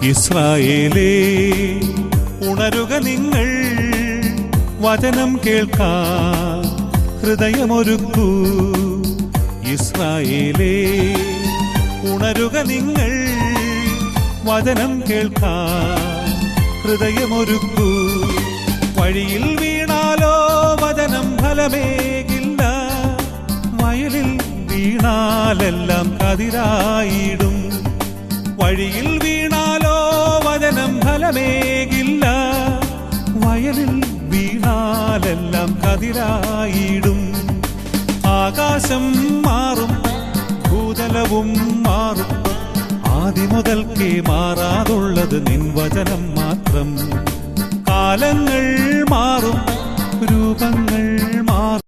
ഇസ്രായേലേ ഉണരുക നിങ്ങൾ, വചനം കേൾക്കാൻ ഹൃദയമൊരുക്കൂ. ഇസ്രായേലേ ഉണരുക നിങ്ങൾ, വചനം കേൾക്കാൻ ഹൃദയമൊരുക്കൂ. വഴിയിൽ വീണാലോ വചനം ഫലമേകില്ല, വയലിൽ വീണാലെല്ലാം കതിരായിടും. വഴിയിൽ വീണാലോ വചനം ഫലമേകില്ല, വയലിൽ വീണാലെല്ലാം കതിരായിടും. ആകാശം മാറും, ഭൂതലവും മാറും, ആദിമുതൽക്കേ മാറാതുള്ളത് നിൻ വചനം മാത്രം. കാലങ്ങൾ മാറും, രൂപങ്ങൾ മാറും.